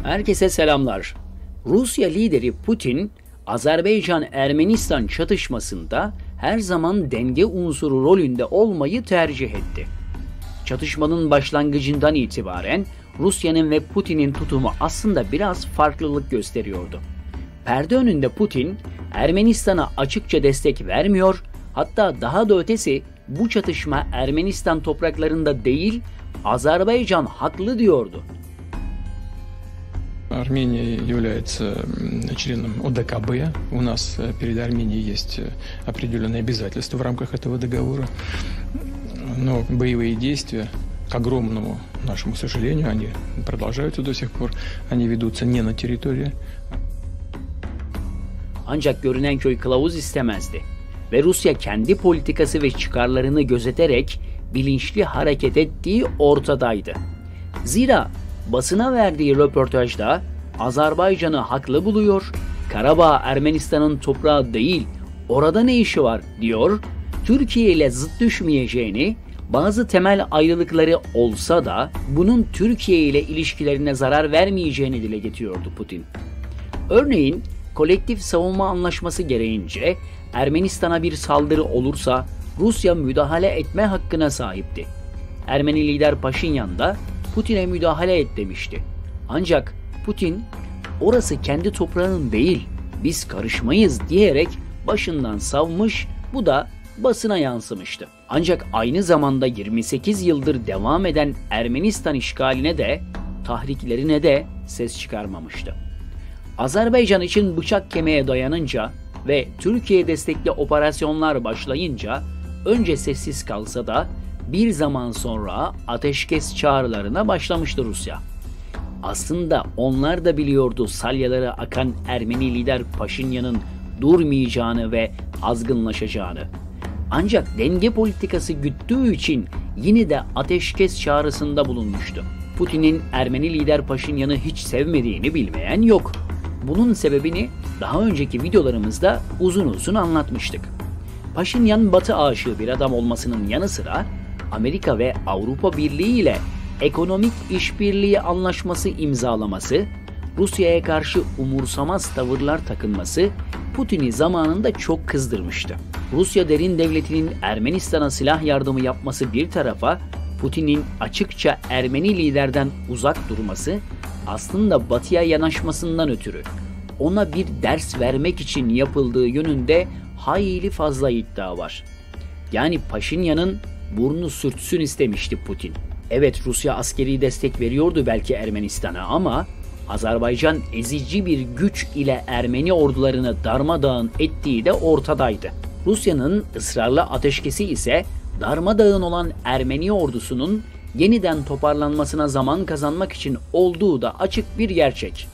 Herkese selamlar. Rusya lideri Putin, Azerbaycan-Ermenistan çatışmasında her zaman denge unsuru rolünde olmayı tercih etti. Çatışmanın başlangıcından itibaren Rusya'nın ve Putin'in tutumu aslında biraz farklılık gösteriyordu. Perde önünde Putin, Ermenistan'a açıkça destek vermiyor, hatta daha da ötesi bu çatışma Ermenistan topraklarında değil, Azerbaycan haklı diyordu. Армения является членом ОДКБ. У нас перед Арменией есть определенные обязательства в рамках этого договора. Но боевые действия, к огромному нашему сожалению, они продолжаются до сих пор. Они ведутся не на территории. Ancak görünen köy kılavuz istemezdi. Ve Rusya kendi politikası ve çıkarlarını gözeterek bilinçli hareket ettiği ortadaydı. Zira basına verdiği röportajda Azerbaycan'ı haklı buluyor, Karabağ Ermenistan'ın toprağı değil, orada ne işi var diyor, Türkiye ile zıt düşmeyeceğini, bazı temel ayrılıkları olsa da bunun Türkiye ile ilişkilerine zarar vermeyeceğini dile getiriyordu Putin. Örneğin kolektif savunma anlaşması gereğince Ermenistan'a bir saldırı olursa Rusya müdahale etme hakkına sahipti. Ermeni lider Paşinyan da Putin'e müdahale et demişti. Ancak Putin, orası kendi toprağın değil, biz karışmayız diyerek başından savmış, bu da basına yansımıştı. Ancak aynı zamanda 28 yıldır devam eden Ermenistan işgaline de, tahriklerine de ses çıkarmamıştı. Azerbaycan için bıçak kemiğe dayanınca ve Türkiye destekli operasyonlar başlayınca önce sessiz kalsa da bir zaman sonra ateşkes çağrılarına başlamıştı Rusya. Aslında onlar da biliyordu salyaları akan Ermeni lider Paşinyan'ın durmayacağını ve azgınlaşacağını. Ancak denge politikası güttüğü için yine de ateşkes çağrısında bulunmuştu. Putin'in Ermeni lider Paşinyan'ı hiç sevmediğini bilmeyen yok. Bunun sebebini daha önceki videolarımızda uzun uzun anlatmıştık. Paşinyan Batı aşığı bir adam olmasının yanı sıra Amerika ve Avrupa Birliği ile ekonomik işbirliği anlaşması imzalaması, Rusya'ya karşı umursamaz tavırlar takınması Putin'i zamanında çok kızdırmıştı. Rusya derin devletinin Ermenistan'a silah yardımı yapması bir tarafa, Putin'in açıkça Ermeni liderden uzak durması aslında Batı'ya yanaşmasından ötürü ona bir ders vermek için yapıldığı yönünde hayli fazla iddia var. Yani Paşinyan'ın burnu sürtsün istemişti Putin. Evet, Rusya askeri destek veriyordu belki Ermenistan'a ama Azerbaycan ezici bir güç ile Ermeni ordularını darmadağın ettiği de ortadaydı. Rusya'nın ısrarlı ateşkesi ise darmadağın olan Ermeni ordusunun yeniden toparlanmasına zaman kazanmak için olduğu da açık bir gerçek.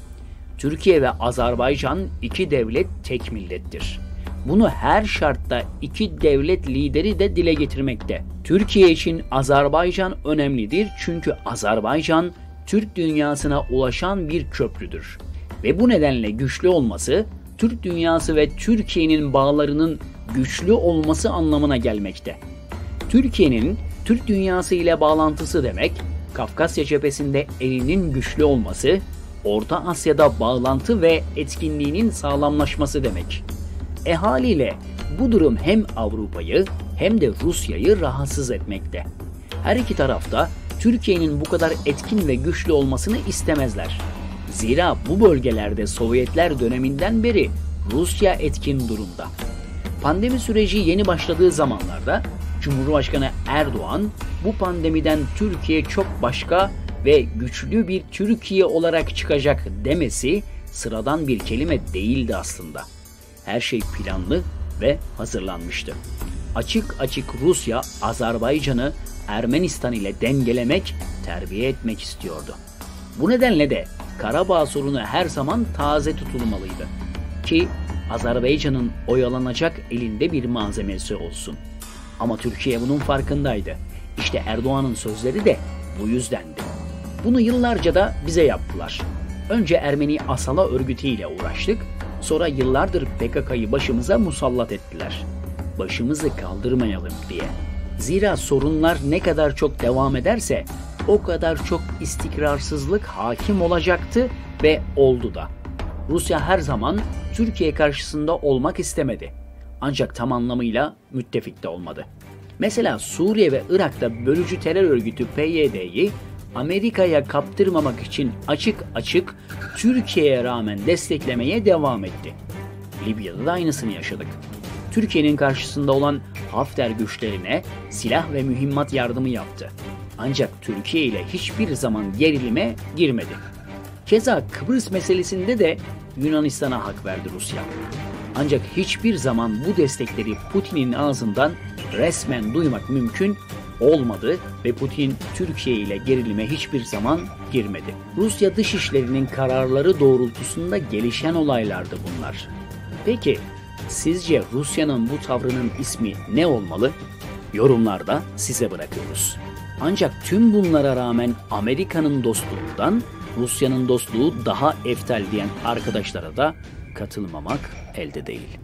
Türkiye ve Azerbaycan iki devlet tek millettir. Bunu her şartta iki devlet lideri de dile getirmekte. Türkiye için Azerbaycan önemlidir çünkü Azerbaycan Türk dünyasına ulaşan bir köprüdür. Ve bu nedenle güçlü olması, Türk dünyası ve Türkiye'nin bağlarının güçlü olması anlamına gelmekte. Türkiye'nin Türk dünyası ile bağlantısı demek, Kafkasya cephesinde elinin güçlü olması, Orta Asya'da bağlantı ve etkinliğinin sağlamlaşması demek. Haliyle bu durum hem Avrupa'yı hem de Rusya'yı rahatsız etmekte. Her iki tarafta Türkiye'nin bu kadar etkin ve güçlü olmasını istemezler. Zira bu bölgelerde Sovyetler döneminden beri Rusya etkin durumda. Pandemi süreci yeni başladığı zamanlarda Cumhurbaşkanı Erdoğan bu pandemiden Türkiye çok başka ve güçlü bir Türkiye olarak çıkacak demesi sıradan bir kelime değildi aslında. Her şey planlı ve hazırlanmıştı. Açık açık Rusya, Azerbaycan'ı Ermenistan ile dengelemek, terbiye etmek istiyordu. Bu nedenle de Karabağ sorunu her zaman taze tutulmalıydı. Ki Azerbaycan'ın oyalanacak elinde bir malzemesi olsun. Ama Türkiye bunun farkındaydı. İşte Erdoğan'ın sözleri de bu yüzdendi. Bunu yıllarca da bize yaptılar. Önce Ermeni Asala örgütüyle uğraştık, sonra yıllardır PKK'yı başımıza musallat ettiler. Başımızı kaldırmayalım diye. Zira sorunlar ne kadar çok devam ederse o kadar çok istikrarsızlık hakim olacaktı ve oldu da. Rusya her zaman Türkiye karşısında olmak istemedi. Ancak tam anlamıyla müttefik de olmadı. Mesela Suriye ve Irak'ta bölücü terör örgütü PYD'yi Amerika'ya kaptırmamak için açık açık Türkiye'ye rağmen desteklemeye devam etti. Libya'da da aynısını yaşadık. Türkiye'nin karşısında olan Hafter güçlerine silah ve mühimmat yardımı yaptı. Ancak Türkiye ile hiçbir zaman gerilime girmedi. Keza Kıbrıs meselesinde de Yunanistan'a hak verdi Rusya. Ancak hiçbir zaman bu destekleri Putin'in ağzından resmen duymak mümkün olmadı ve Putin Türkiye ile gerilime hiçbir zaman girmedi. Rusya dışişlerinin kararları doğrultusunda gelişen olaylardı bunlar. Peki sizce Rusya'nın bu tavrının ismi ne olmalı? Yorumlarda size bırakıyoruz. Ancak tüm bunlara rağmen Amerika'nın dostluğundan Rusya'nın dostluğu daha eftal diyen arkadaşlara da katılmamak elde değil.